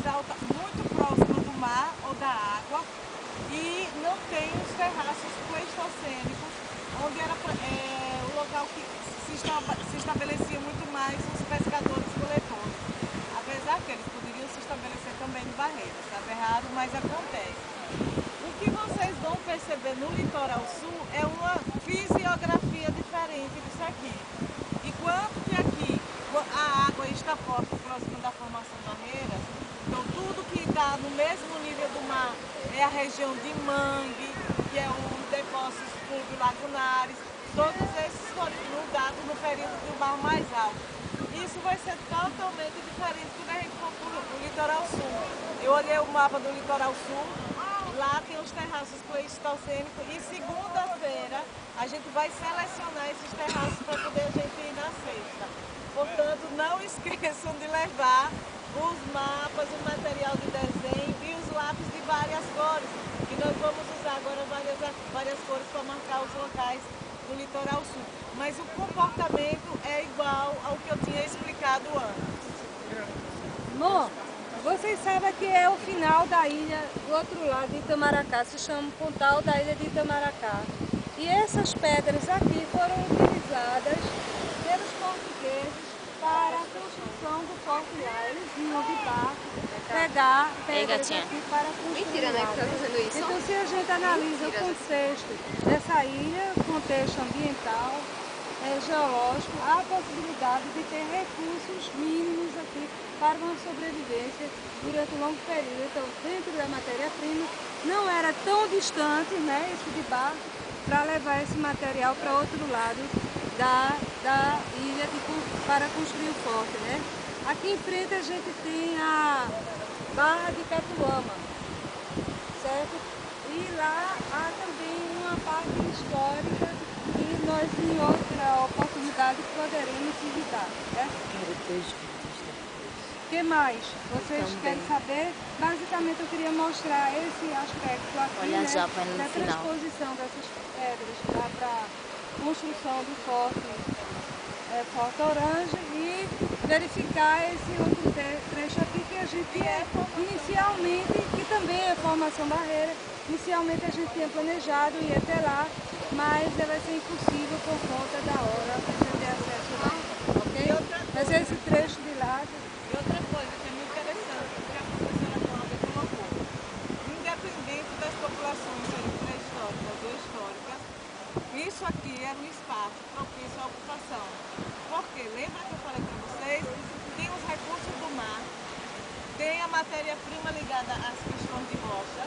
alta, muito próxima do mar ou da água, e não tem os terraços pleistocênicos, onde era o local que se estabelecia muito mais os pescadores-coletores. Apesar que eles poderiam se estabelecer também em barreiras, sabe? Errado, mas acontece. O que vocês vão perceber no litoral sul é uma fisiografia diferente disso aqui. Enquanto que aqui a água está próxima da formação barreiras, então tudo que está no mesmo nível do mar é a região de mangue, que é os depósitos pluvio-lagunares, todos esses foram inundados no período do mar mais alto. Isso vai ser totalmente diferente quando a gente for para o litoral sul. Eu olhei o mapa do litoral sul, lá tem os terraços pleistocênicos e segunda-feira a gente vai selecionar esses terraços para poder a gente ir na sexta. Portanto, não esqueçam de levar os mapas, o material de desenho e os lápis de várias cores, que nós vamos usar agora várias cores para marcar os locais do litoral sul. Mas o comportamento é igual ao que eu tinha explicado antes. Amor, vocês sabem que é o final da ilha do outro lado de Itamaracá, se chama Pontal da ilha de Itamaracá. E essas pedras aqui foram utilizadas pelos portugueses para a construção do forte lá. Eles vinham de barco pegar pedras aqui para construir. Mentira, né, que tá fazendo isso? Então, se a gente analisa o contexto dessa ilha, o contexto ambiental, geológico, há a possibilidade de ter recursos mínimos aqui para uma sobrevivência durante um longo período. Então, dentro da matéria-prima, não era tão distante, né, esse de barco, para levar esse material para outro lado da ilha para construir o forte, né? Aqui em frente a gente tem a Barra de Catuama, certo? E lá há também uma parte histórica que nós em outra oportunidade poderemos visitar, né? O que mais vocês querem saber? Basicamente eu queria mostrar esse aspecto aqui, olha, né, já vai no da final. transposição dessas pedras para a construção do Forte Orange e verificar esse outro trecho aqui que a gente inicialmente, que também é formação barreira, inicialmente a gente tinha planejado ir até lá, mas vai ser impossível por conta da hora para a gente ter acesso lá, ok? Mas esse trecho de lá... E outra coisa que é muito interessante, que a professora Cláudia colocou, independente das populações serem pré-históricas ou históricas, isso aqui era um espaço propício à ocupação. Porque, lembra que eu falei para vocês, tem os recursos do mar, tem a matéria-prima ligada às questões de rocha,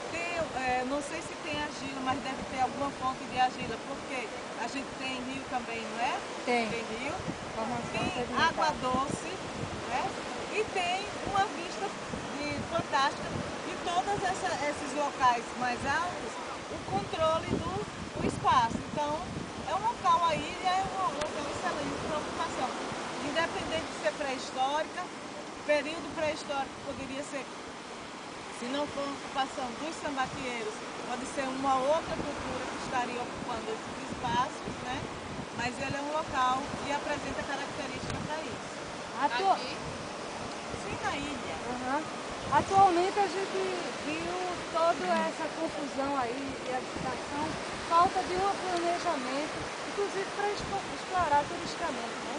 tem, não sei se tem argila, mas deve ter alguma fonte de argila, porque a gente tem rio também, não é? Tem rio. formação Tem sedimentar. água doce, né? E tem uma vista fantástica de todos esses locais mais altos, o controle do espaço. Então, é um local, a ilha é um local excelente para ocupação. Independente de ser pré-histórica, período pré-histórico poderia ser, se não for ocupação dos sambaqueiros, pode ser uma outra cultura que estaria ocupando esses espaços, né? Mas ele é um local que apresenta características para isso. Aqui? Sim, na ilha. Atualmente a gente viu toda essa confusão aí de habitação, falta de um planejamento, inclusive para explorar turisticamente, né?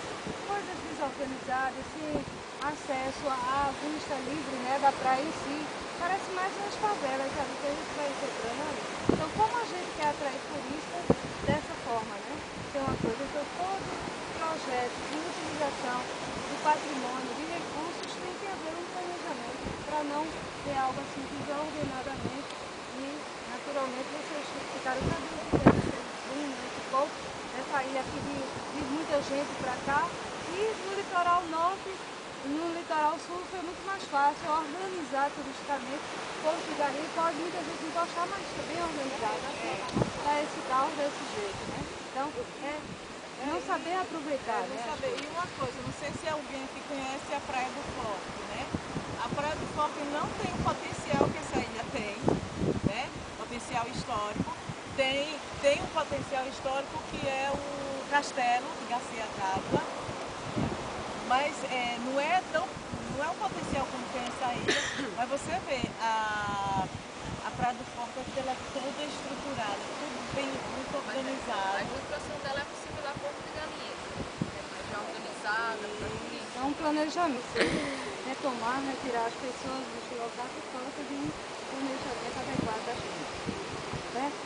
Coisas desorganizadas, sem acesso à vista livre, né, da praia em si. Parece mais umas favelas ali que a gente vai encontrando ali. Então, como a gente quer atrair turistas dessa forma, né? Tem uma coisa, então todo projeto de utilização do patrimônio, de recursos, tem que haver um planejamento para não ter algo assim desordenadamente e, naturalmente, vocês ficaram sabendo que tem esse boom, esse pouco, essa ilha aqui de muita gente para cá, e no litoral norte, no litoral sul foi muito mais fácil organizar turisticamente. Porto Garri pode muita gente não gostar, mas está bem organizado para esse carro desse jeito, né? Então, não saber aproveitar, né? Saber. E uma coisa, não sei se alguém que conhece a Praia do Forte, né? A Praia do Forte não tem o potencial que essa ilha tem, né? Potencial histórico. Tem um potencial histórico que é o Castelo de Garcia Tábua, mas não é um potencial como tem essa ilha, mas você vê a Praia do Forte, ela é toda estruturada, tudo bem, muito organizado. A estruturação dela é similar a Porto de Galinhas, já organizada, É um planejamento. Retomar, retirar as pessoas desse local por falta de um planejamento adequado das coisas. Certo?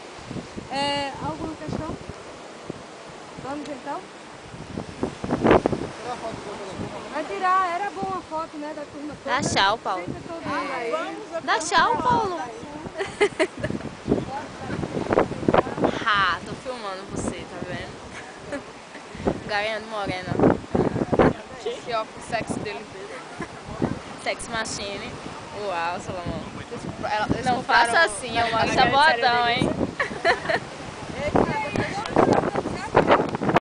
Alguma questão? Vamos então? Vai tirar, era boa a foto, né, da turma toda. Dá tchau, Paulo. Fica todo mundo aí. Dá tchau, Paulo. Tô filmando você, tá vendo? Garanhando morena. esse óculos sexy dele. Sex machine. Uau, Salomão. Eles Não compraram faça assim, na é uma série sabotão, deles. hein?